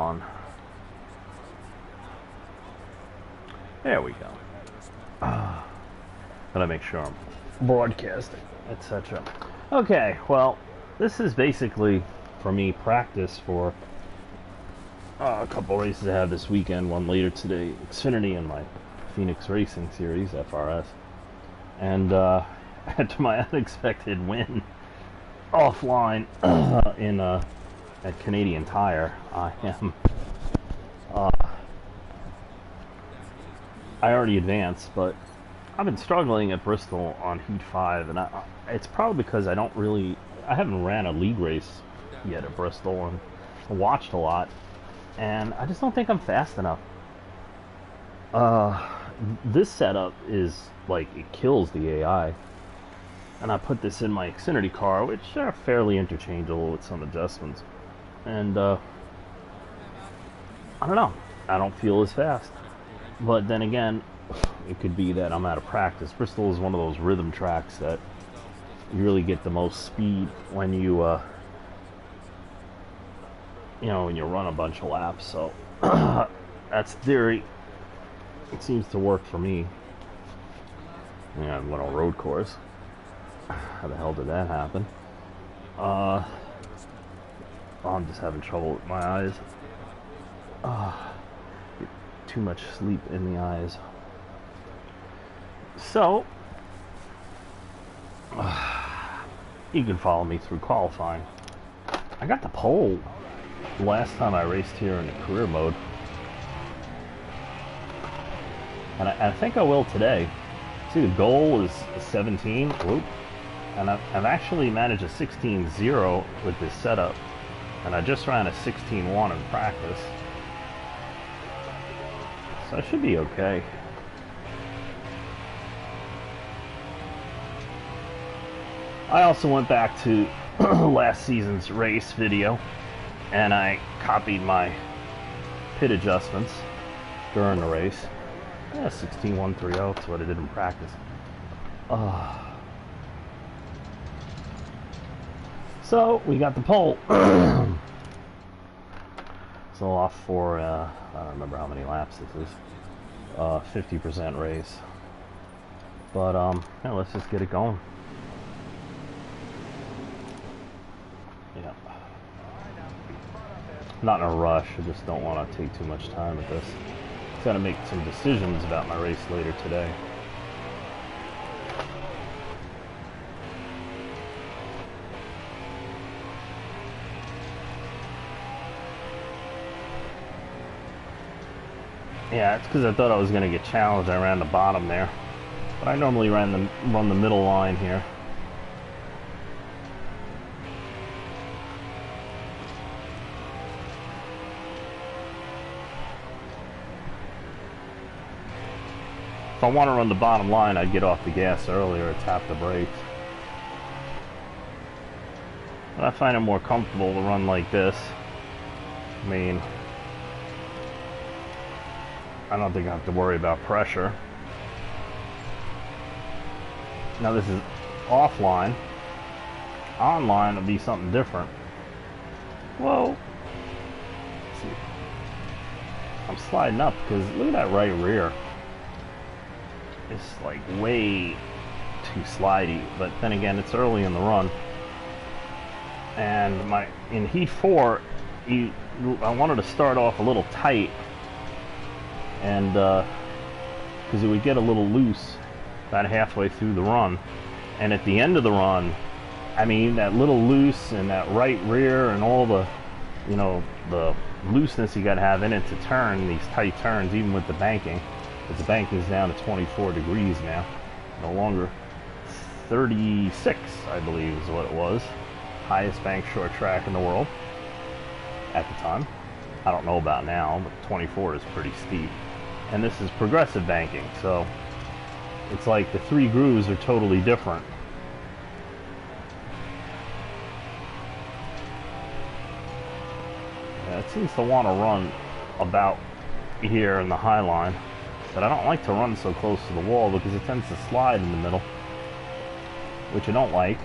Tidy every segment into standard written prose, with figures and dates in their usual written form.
on. There we go. Gotta make sure I'm broadcasting, etc. Okay, well, this is basically, for me, practice for a couple races I have this weekend. One later today, Xfinity, and my Phoenix Racing Series, FRS. And after my unexpected win offline at Canadian Tire, I am I already advanced, but I've been struggling at Bristol on Heat 5, and it's probably because I haven't ran a league race yet at Bristol and watched a lot, and I just don't think I'm fast enough. This setup is like, it kills the AI, and I put this in my Xfinity car, which are fairly interchangeable with some adjustments, and I don't know, I don't feel as fast. But then again, it could be that I'm out of practice. Bristol is one of those rhythm tracks that you really get the most speed when you when you run a bunch of laps. So that's theory. It seems to work for me. Yeah, I went on a road course. How the hell did that happen? I'm just having trouble with my eyes. Too much sleep in the eyes. So you can follow me through qualifying. I got the pole last time I raced here in the career mode, and I think I will today. See, the goal is 17. Whoop. And I've actually managed a 16.0 with this setup, and I just ran a 16.1 in practice. So I should be okay. I also went back to last season's race video, and I copied my pit adjustments during the race. Yeah, 16.130, that's what I did in practice. So we got the pole. So off for, I don't remember how many laps this is, 50% race. But, yeah, let's just get it going. Yeah. Not in a rush, I just don't want to take too much time with this. Got to make some decisions about my race later today. Yeah, it's because I thought I was going to get challenged. I ran the bottom there, but I normally run the middle line here. If I want to run the bottom line, I'd get off the gas earlier or tap the brakes. But I find it more comfortable to run like this. I mean, I don't think I have to worry about pressure. Now this is offline. Online would be something different. Whoa. Let's see. I'm sliding up because look at that right rear. It's like way too slidey, but then again, it's early in the run. And in Heat 4, I wanted to start off a little tight, and because it would get a little loose about halfway through the run, and at the end of the run, I mean, that little loose and that right rear and all the, the looseness you got to have in it to turn these tight turns, even with the banking. Because the banking's down to 24 degrees now, no longer 36, I believe is what it was. Highest bank short track in the world at the time. I don't know about now, but 24 is pretty steep. And this is progressive banking, so it's like the three grooves are totally different. Yeah, it seems to want to run about here in the high line. But I don't like to run so close to the wall because it tends to slide in the middle, which I don't like.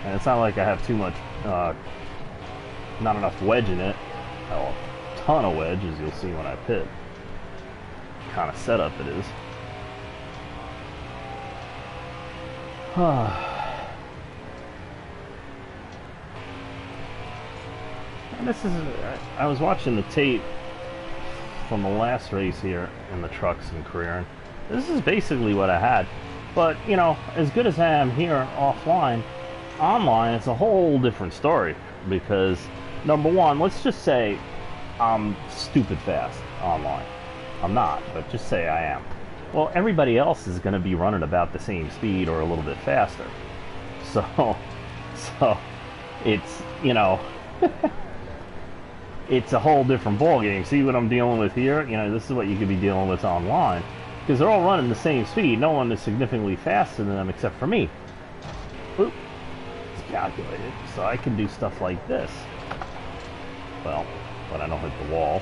And it's not like I have too much not enough wedge in it. Oh, a ton of wedge, as you'll see when I pit. Kind of setup it is. And this is, I was watching the tape from the last race here in the trucks and career, and this is basically what I had. But, you know, as good as I am here offline, online it's a whole different story, because number one, let's just say I'm stupid fast online. I'm not, but just say I am. Well, everybody else is going to be running about the same speed or a little bit faster. So it's, you know, it's a whole different ballgame. See what I'm dealing with here? You know, this is what you could be dealing with online, because they're all running the same speed. No one is significantly faster than them except for me. Oop. It's calculated. So I can do stuff like this. Well, but I don't hit the wall.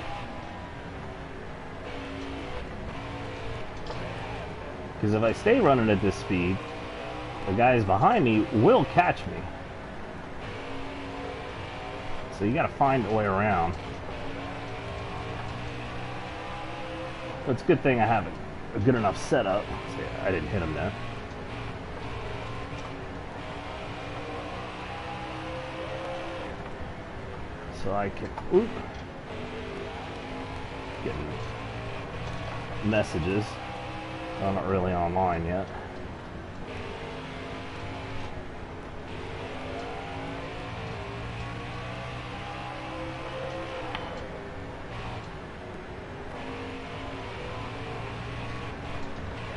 Because if I stay running at this speed, the guys behind me will catch me. So you gotta find a way around. But it's a good thing I have a good enough setup. See, I didn't hit him there. So I can, oop, getting messages. I'm not really online yet.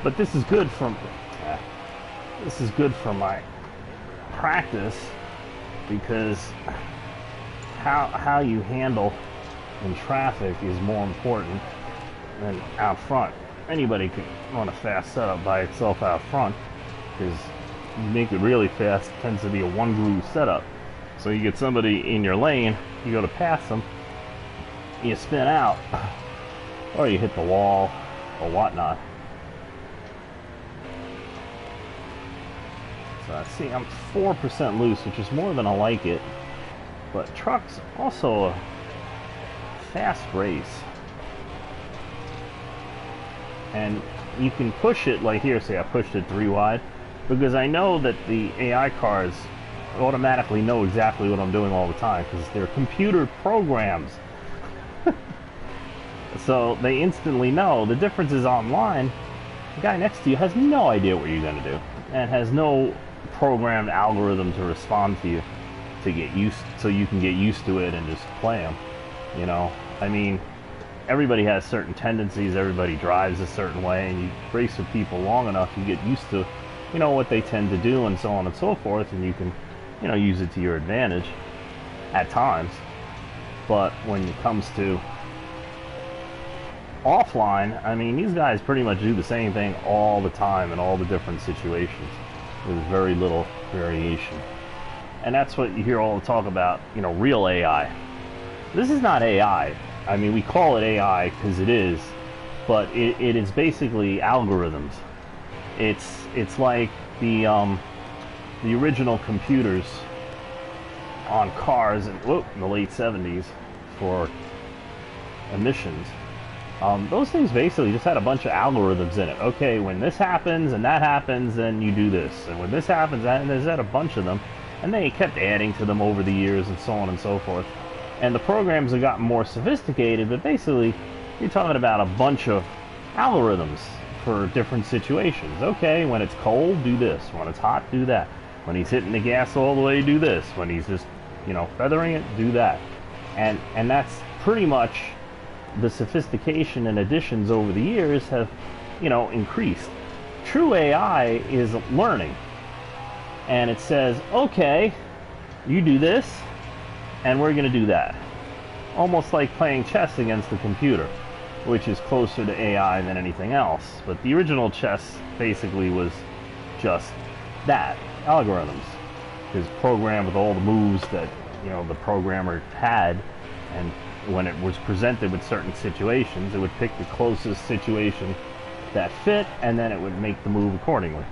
But this is good for my practice, because how you handle in traffic is more important than out front. Anybody can run a fast setup by itself out front, because you make it really fast, it tends to be a one groove setup. So you get somebody in your lane, you go to pass them, you spin out, or you hit the wall or whatnot. So see, I'm 4% loose, which is more than I like it. But truck's also a fast race. And you can push it, like here, say I pushed it 3 wide, because I know that the AI cars automatically know exactly what I'm doing all the time, because they're computer programs. So they instantly know. The difference is online, the guy next to you has no idea what you're going to do, and has no programmed algorithm to respond to you to get used, so you can get used to it and just play them. You know, I mean, everybody has certain tendencies, everybody drives a certain way, and you race with people long enough, you get used to, you know, what they tend to do and so on and so forth, and you can, you know, use it to your advantage at times. But when it comes to offline, I mean, these guys pretty much do the same thing all the time in all the different situations with very little variation. And that's what you hear all the talk about, you know, real AI. This is not AI. I mean, we call it AI because it is, but it is basically algorithms. It's like the original computers on cars in the late 70s for emissions. Those things basically just had a bunch of algorithms in it. Okay, when this happens and that happens, then you do this. And when this happens, and there's a bunch of them. And they kept adding to them over the years and so on and so forth. And the programs have gotten more sophisticated, but basically, you're talking about a bunch of algorithms for different situations. Okay, when it's cold, do this. When it's hot, do that. When he's hitting the gas all the way, do this. When he's just, you know, feathering it, do that. And that's pretty much the sophistication and additions over the years have, you know, increased. True AI is learning. And it says, okay, you do this, and we're going to do that. Almost like playing chess against the computer, which is closer to AI than anything else. But the original chess basically was just that, algorithms. It was programmed with all the moves that, you know, the programmer had, and when it was presented with certain situations, it would pick the closest situation that fit, and then it would make the move accordingly.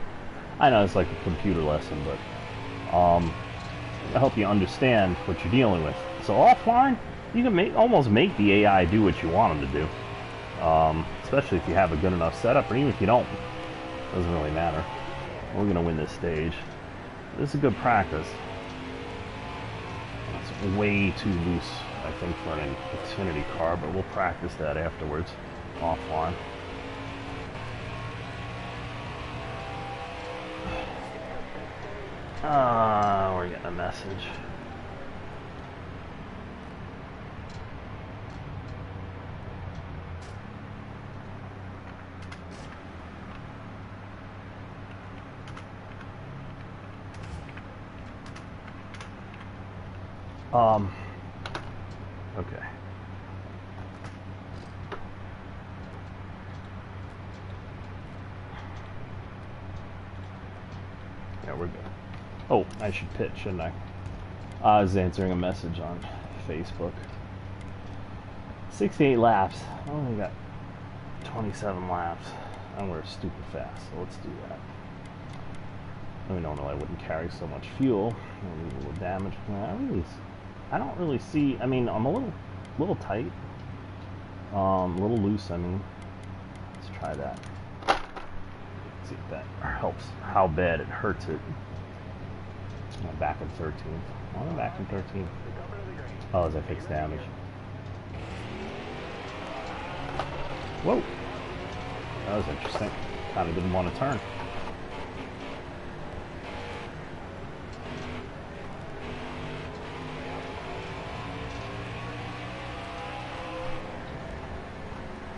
I know it's like a computer lesson, but I hope you understand what you're dealing with. So offline, you can almost make the AI do what you want them to do. Especially if you have a good enough setup, or even if you don't. It doesn't really matter. We're going to win this stage. This is a good practice. It's way too loose, I think, for an Xfinity car, but we'll practice that afterwards, offline. We're getting a message. Okay. Yeah, we're good. Oh, I should pitch, shouldn't I? I was answering a message on Facebook. 68 laps. I only got 27 laps. And we're stupid fast, so let's do that. I mean, normally I wouldn't carry so much fuel. I'll leave a little damage. I don't really see. I mean, I'm a little tight, a little loose. I mean, let's try that. See if that helps. How bad it hurts it. I'm back in 13th. I'm back in 13th. Oh, as I fix damage. Whoa, that was interesting. Kind of didn't want to turn.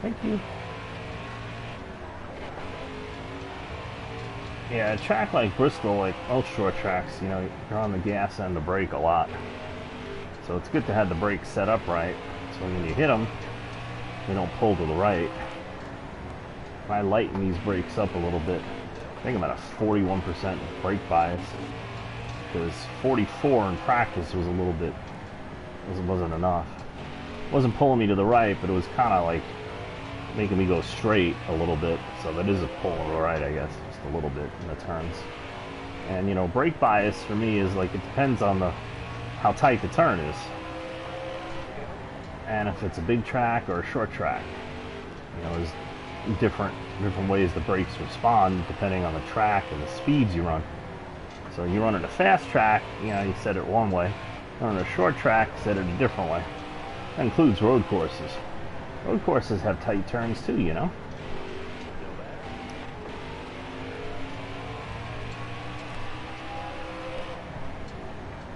Thank you. Yeah, a track like Bristol, like most short tracks, you know, you're on the gas and the brake a lot. So it's good to have the brakes set up right, so when you hit them, they don't pull to the right. If I lighten these brakes up a little bit, I think I'm at a 41% brake bias, because 44 in practice was a little bit, wasn't enough. It wasn't pulling me to the right, but it was kind of like making me go straight a little bit, so that is a pull to the right, I guess, just a little bit in the turns. And you know, brake bias for me is like, it depends on how tight the turn is, and if it's a big track or a short track. You know, there's different ways the brakes respond depending on the track and the speeds you run. So you run at a fast track, you know, you set it one way. You run at a short track, set it a different way. That includes road courses. Road courses have tight turns too, you know.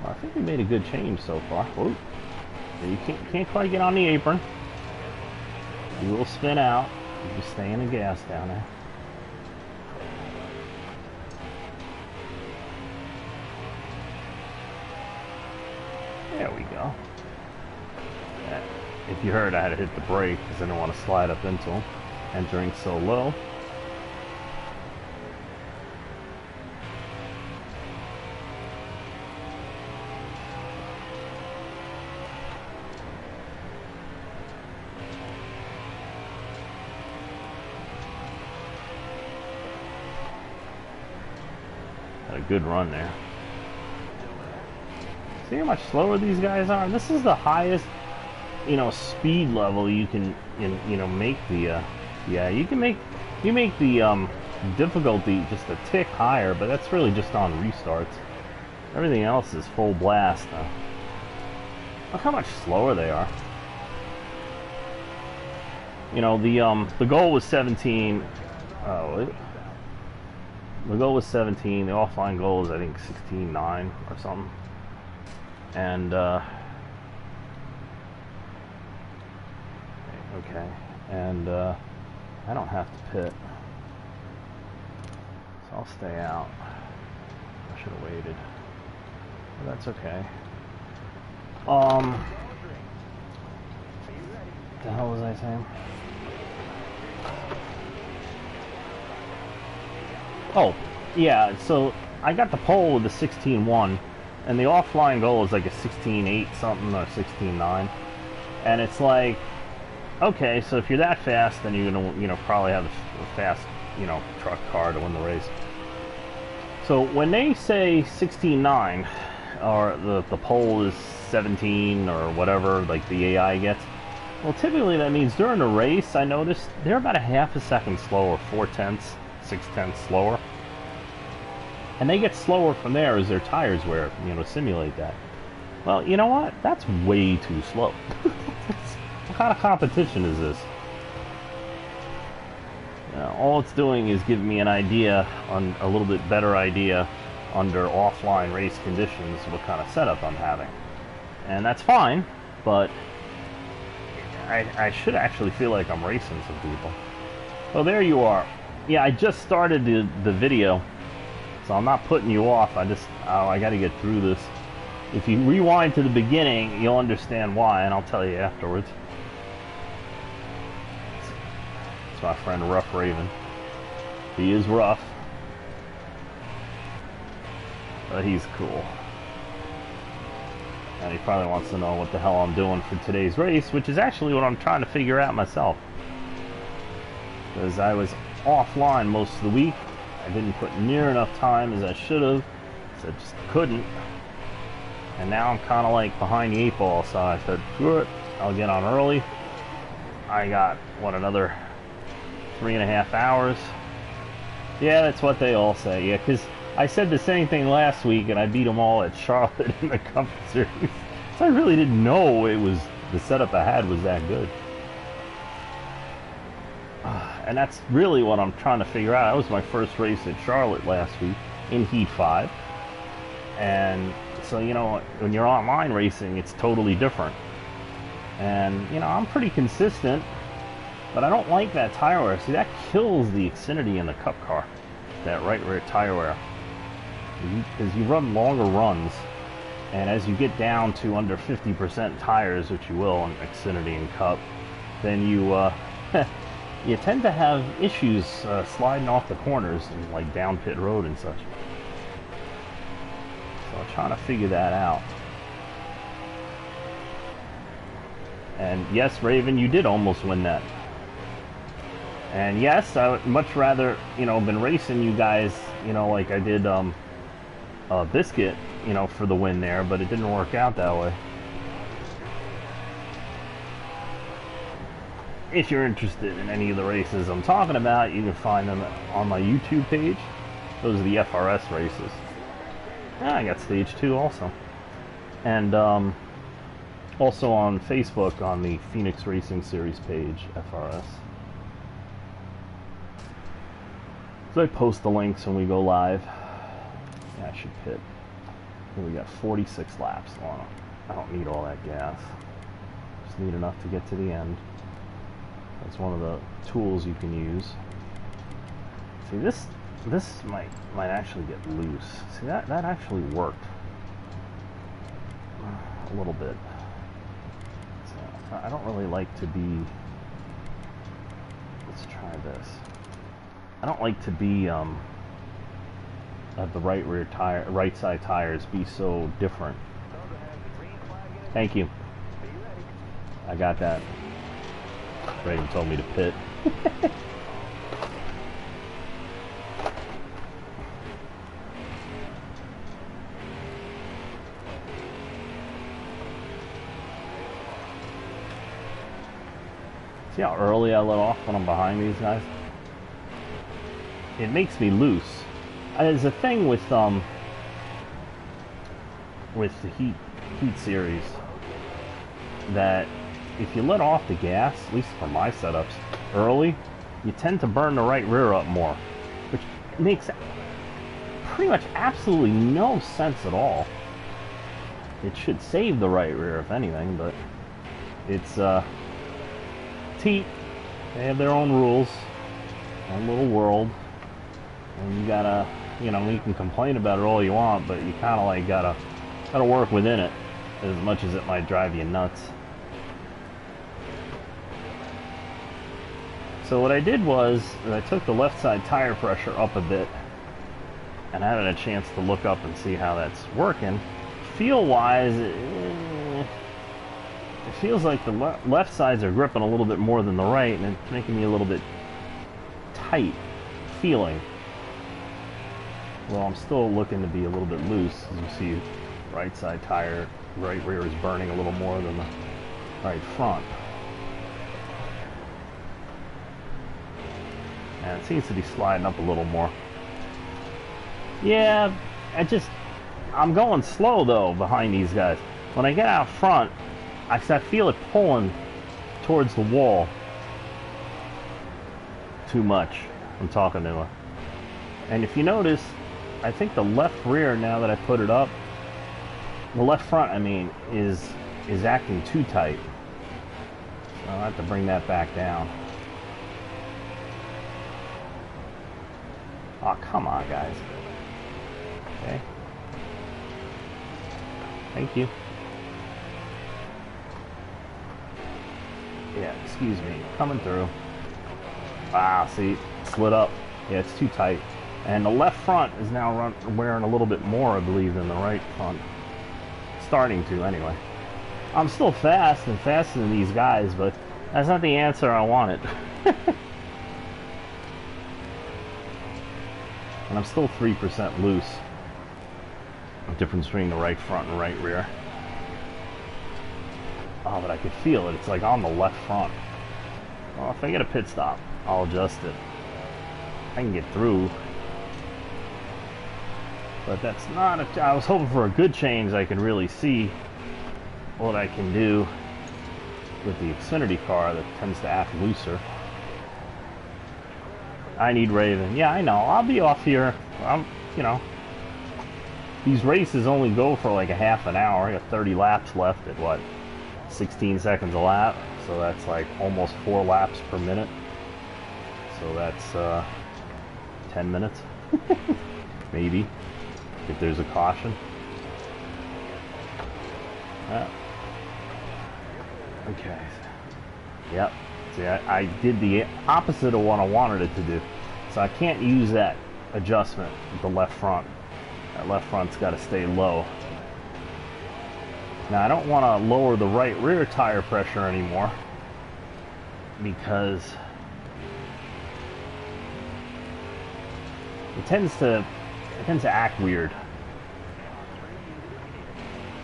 Well, I think we made a good change so far. Whoa. You can't quite get on the apron. You will spin out. You just stay in the gas down there. There we go. If you heard, I had to hit the brake because I didn't want to slide up into them. Entering so low. Had a good run there. See how much slower these guys are? This is the highest, you know, speed level you can, you know, make the, yeah, you make the difficulty just a tick higher, but that's really just on restarts. Everything else is full blast. Look how much slower they are. You know, the goal was 17. The goal was 17. The offline goal is, I think, 16.9 or something. And okay, and I don't have to pit, so I'll stay out. I should have waited, but that's okay. What the hell was I saying? Oh, yeah, so I got the pole with the 16.1, and the offline goal is like a 16.8 something or 16.9, and it's like, okay, so if you're that fast, then you're gonna, you know, probably have a fast, you know, truck car to win the race. So when they say 16.9, or the pole is 17 or whatever, like the AI gets. Well, typically that means during the race, I noticed they're about a half a second slower, 4/10, 6/10 slower. And they get slower from there as their tires wear, you know, simulate that. Well, you know what? That's way too slow. What kind of competition is this? All it's doing is giving me an idea, on a little bit better idea, under offline race conditions, what kind of setup I'm having. And that's fine, but I should actually feel like I'm racing some people. Well, there you are. Yeah, I just started the video, so I'm not putting you off. I got to get through this. If you rewind to the beginning, you'll understand why, and I'll tell you afterwards. It's my friend Rough Raven. He is rough, but he's cool. And he probably wants to know what the hell I'm doing for today's race, which is actually what I'm trying to figure out myself. Because I was offline most of the week. I didn't put near enough time as I should have, so I just couldn't. And now I'm kind of like behind the 8 ball, so I said, screw it, I'll get on early. I got, what, another 3.5 hours? Yeah, that's what they all say, yeah, because I said the same thing last week, and I beat them all at Charlotte in the Cup Series. So I really didn't know the setup I had was that good. And that's really what I'm trying to figure out. That was my first race at Charlotte last week in Heat 5. And so, you know, when you're online racing, it's totally different. And, you know, I'm pretty consistent, but I don't like that tire wear. See, that kills the Xfinity in the Cup car, that right rear tire wear. Because you run longer runs, and as you get down to under 50% tires, which you will in Xfinity and Cup, then you you tend to have issues sliding off the corners, like down pit road and such. So I'm trying to figure that out. And yes, Raven, you did almost win that. And yes, I would much rather, you know, been racing you guys, you know, like I did Biscuit, you know, for the win there, but it didn't work out that way. If you're interested in any of the races I'm talking about, you can find them on my YouTube page. Those are the FRS races. I got stage 2 also. And also on Facebook on the Phoenix Racing Series page, FRS. So I post the links when we go live. Yeah, I should pit. Here we got 46 laps on. I don't need all that gas. Just need enough to get to the end. That's one of the tools you can use. See, this might actually get loose. See, that actually worked a little bit. So I don't really like to be. Let's try this. I don't like to be at the right rear tire, right side tires be so different. Thank you. I got that. Raven told me to pit. See how early I let off when I'm behind these guys? It makes me loose. There's a thing with the Heat series that if you let off the gas, at least for my setups, early, you tend to burn the right rear up more, which makes pretty much absolutely no sense at all. It should save the right rear, if anything, but it's Heat. They have their own rules, own little world, and you gotta, you know, you can complain about it all you want, but you kind of like gotta work within it, as much as it might drive you nuts. So what I did was, I took the left side tire pressure up a bit, and I had a chance to look up and see how that's working. Feel-wise, it feels like the left sides are gripping a little bit more than the right, and it's making me a little bit tight feeling. Well, I'm still looking to be a little bit loose, as you see Right side tire, right rear is burning a little more than the right front. And it seems to be sliding up a little more. Yeah, I'm going slow though behind these guys. When I get out front, I feel it pulling towards the wall too much. I'm talking to her. And if you notice, I think the left rear, now that I put it up, the left front, I mean, is acting too tight. So I'll have to bring that back down. Oh, come on, guys. Okay. Thank you. Yeah, excuse me. Coming through. Ah, see, slid up. Yeah, it's too tight. And the left front is now wearing a little bit more, I believe, than the right front. Starting to, anyway. I'm still fast and faster than these guys, but that's not the answer I wanted. And I'm still 3% loose. The difference between the right front and right rear. Oh, but I could feel it. It's like on the left front. Well, if I get a pit stop, I'll adjust it. I can get through. But that's not a... I was hoping for a good change. I can really see what I can do with the Xfinity car that tends to act looser. I need Raven. Yeah, I know. I'll be off here. You know, these races only go for like a half an hour. I got 30 laps left at what? 16 seconds a lap. So that's like almost 4 laps per minute. So that's 10 minutes. Maybe. If there's a caution. Okay. Yep. See, I did the opposite of what I wanted it to do. So I can't use that adjustment with the left front. That left front's got to stay low. Now I don't want to lower the right rear tire pressure anymore because it tends to act weird.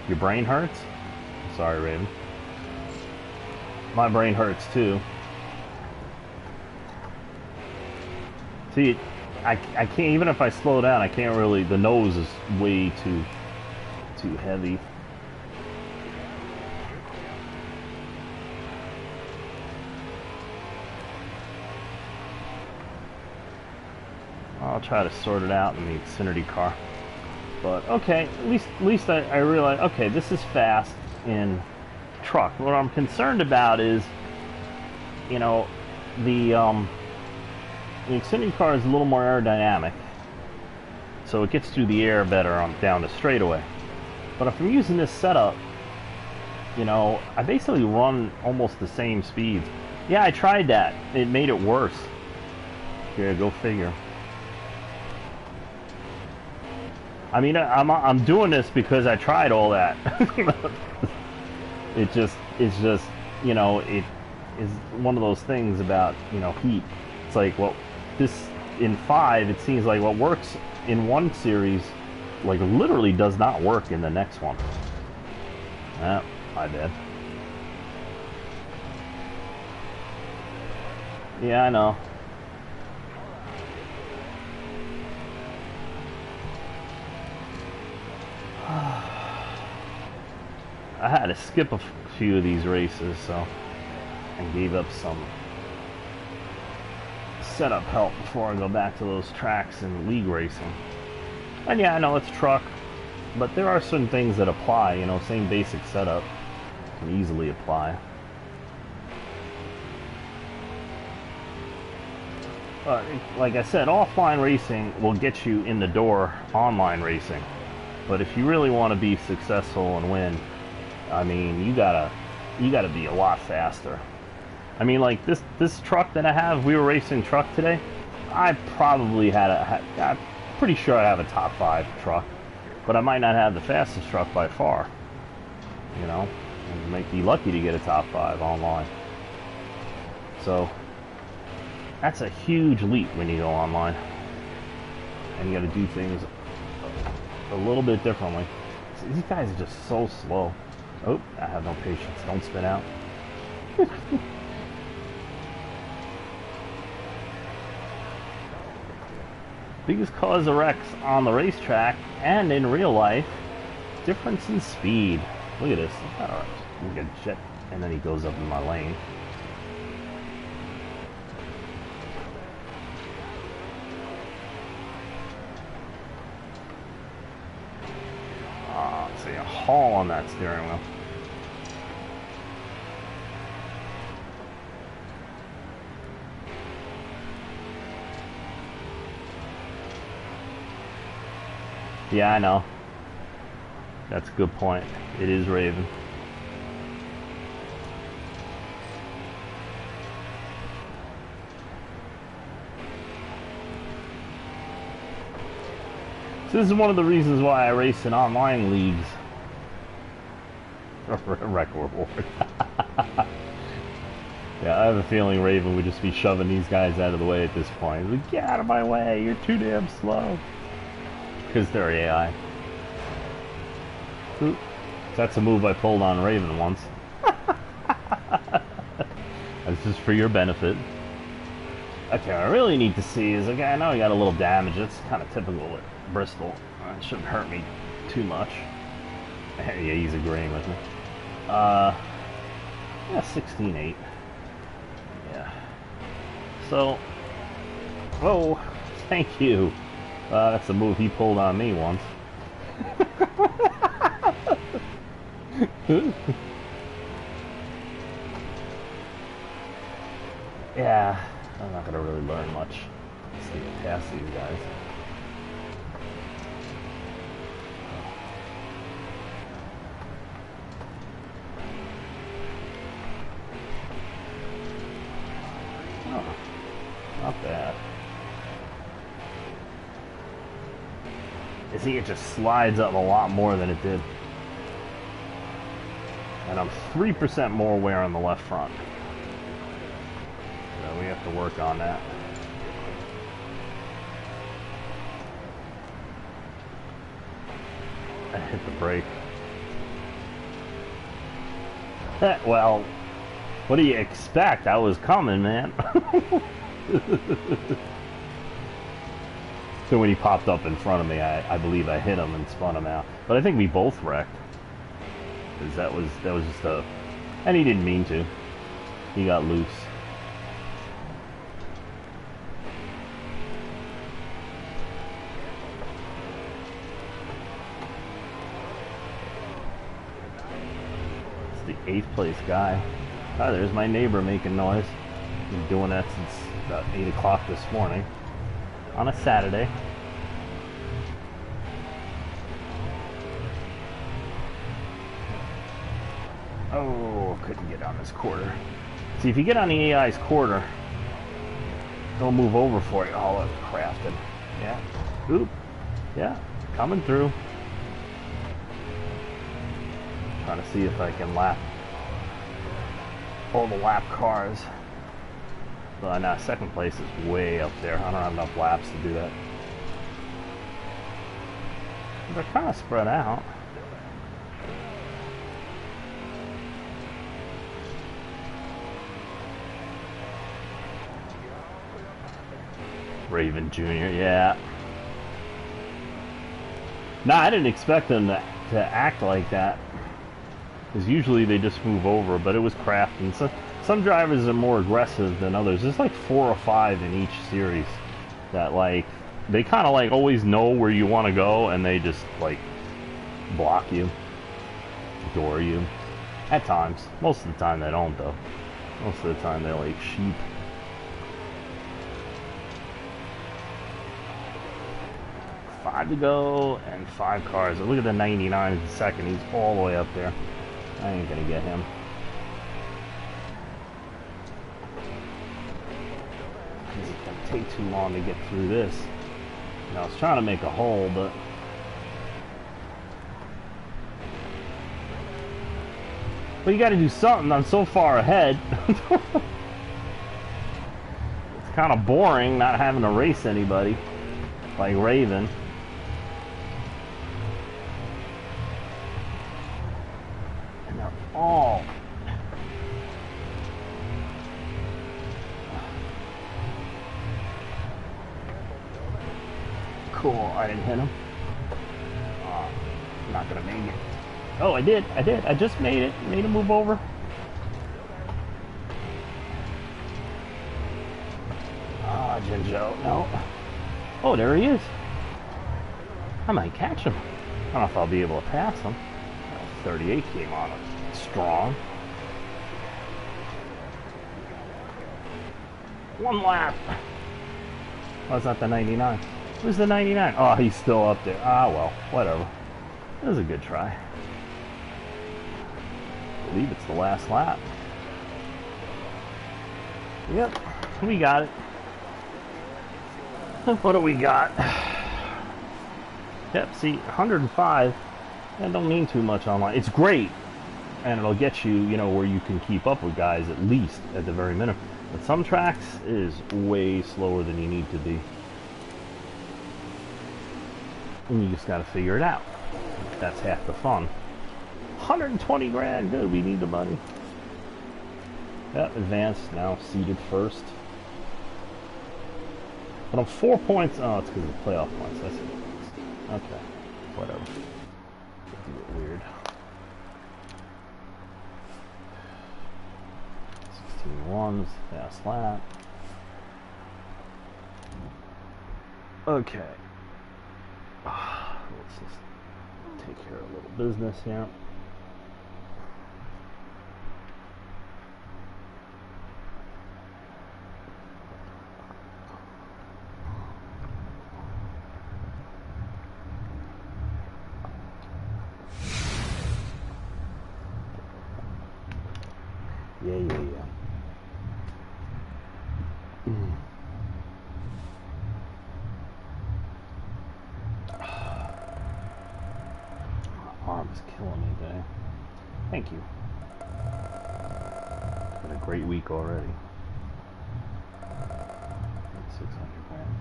Your brain hurts? Sorry, Raven. My brain hurts too. See, I can't, even if I slow down, I can't really, the nose is way too heavy. I'll try to sort it out in the Xfinity car. But okay, at least I realize, okay, this is fast in truck. What I'm concerned about is, you know, the Xfinity car is a little more aerodynamic, so it gets through the air better on down the straightaway. But if I'm using this setup, you know, I basically run almost the same speeds. Yeah, I tried that. It made it worse. Yeah, go figure. I mean, I'm doing this because I tried all that. It's just, you know, it is one of those things about, you know, heat. It's like, well, this in 5, it seems like what works in one series, like, literally does not work in the next one. Ah, my bad. Yeah, I know. I had to skip a few of these races, so I gave up some setup help before I go back to those tracks in league racing. And yeah, I know it's truck, but there are certain things that apply, you know, same basic setup can easily apply. But like I said, offline racing will get you in the door online racing. But if you really want to be successful and win, I mean, you gotta be a lot faster. I mean, like this truck that I have, we were racing truck today. I probably I'm pretty sure I have a top 5 truck, but I might not have the fastest truck by far. You know, you might be lucky to get a top 5 online. So that's a huge leap when you go online, and you got to do things a little bit differently. These guys are just so slow. Oh, I have no patience. Don't spin out. Biggest cause of wrecks on the racetrack and in real life, difference in speed. Look at this. Look at jet, and then he goes up in my lane. See a haul on that steering wheel. Yeah, I know. That's a good point. It is Raven. So this is one of the reasons why I race in online leagues. Wreck reward. Yeah, I have a feeling Raven would just be shoving these guys out of the way at this point. Like, get out of my way, you're too damn slow. Because they're AI. Ooh, that's a move I pulled on Raven once. That's just for your benefit. Okay, what I really need to see is, okay, I know he got a little damage. That's kind of typical with Bristol. It shouldn't hurt me too much. Yeah, he's agreeing with me. Yeah, 16.8. Yeah. So, oh, thank you. That's a move he pulled on me once. Yeah, I'm not gonna really learn much. Let's see, past these guys. Oh, not bad. You see, it just slides up a lot more than it did. And I'm 3% more wear on the left front. So we have to work on that. I hit the brake. Well, what do you expect? I was coming, man. So when he popped up in front of me, I believe I hit him and spun him out. But I think we both wrecked. Because that was just a... And he didn't mean to. He got loose. It's the 8th place guy. Ah, there's my neighbor making noise. Been doing that since about 8 o'clock this morning. On a Saturday. Oh, couldn't get on this quarter. See, if you get on the AI's quarter, they'll move over for you. Oh, that's crafted. Yeah. Oop. Yeah. Coming through. Trying to see if I can lap all the lap cars. Well, now second place is way up there. I don't have enough laps to do that. They're kind of spread out. Raven Jr., yeah. Nah, I didn't expect them to act like that. Because usually they just move over, but it was crafting. So some drivers are more aggressive than others. There's like 4 or 5 in each series that, like, they kind of like always know where you want to go, and they just like block you, door you. At times. Most of the time they don't, though. Most of the time they're like sheep. Five to go and 5 cars. Look at the 99 in second. He's all the way up there. I ain't gonna get him. It's gonna take too long to get through this. And I was trying to make a hole, but you got to do something. I'm so far ahead. It's kind of boring not having to race anybody like Raven. Oh. Cool, I didn't hit him. I'm not gonna make it. Oh, I did. I just made it. Made him move over. Ah, Jinjo, no. Oh, there he is. I might catch him. I don't know if I'll be able to pass him. 38 came on him. Strong. One lap. Oh, it's not the 99. Where's the 99? Oh, he's still up there. Ah, well, whatever. That was a good try. I believe it's the last lap. Yep, we got it. What do we got? Yep, see, 105. That don't mean too much online. It's great, and it'll get you, you know, where you can keep up with guys at least, at the very minimum. But some tracks is way slower than you need to be. And you just got to figure it out. That's half the fun. 120 grand, good, we need the money. Yep, advanced, now seeded first. But I'm 4 points, oh, it's because of the playoff points, I see. Okay, whatever. It's a bit weird. 16 ones, fast lap. Okay. Let's just take care of a little business here. Yeah. My arm is killing me today. Thank you. It's been a great week already. 600 grand.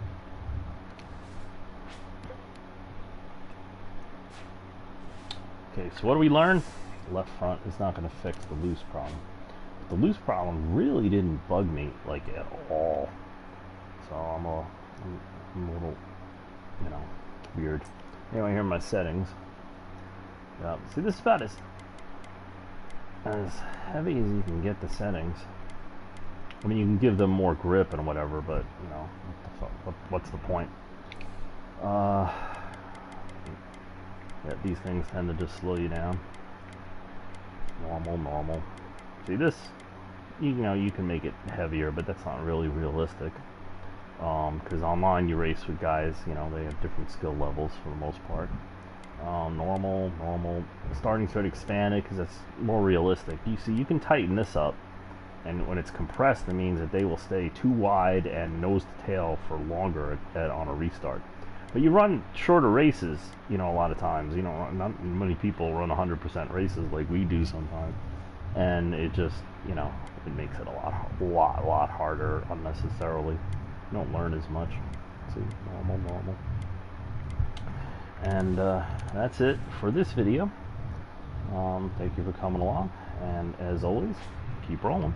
Okay, so what do we learn? The left front is not going to fix the loose problem. The loose problem really didn't bug me like at all. So I'm a little, you know, weird. Anyway, here are my settings. See, this is about as heavy as you can get the settings. I mean, you can give them more grip and whatever, but you know, what's the point? Yeah, these things tend to just slow you down. Normal. See this? You know, you can make it heavier, but that's not really realistic. Because online you race with guys, you know, they have different skill levels for the most part. Normal. Starting to expand it because that's more realistic. You see, you can tighten this up, and when it's compressed, it means that they will stay too wide and nose to tail for longer on a restart. But you run shorter races, you know, a lot of times. You know, not many people run 100% races like we do sometimes, and it just, you know, it makes it a lot harder unnecessarily. You don't learn as much. See, normal. And that's it for this video. Thank you for coming along, and as always, keep rolling.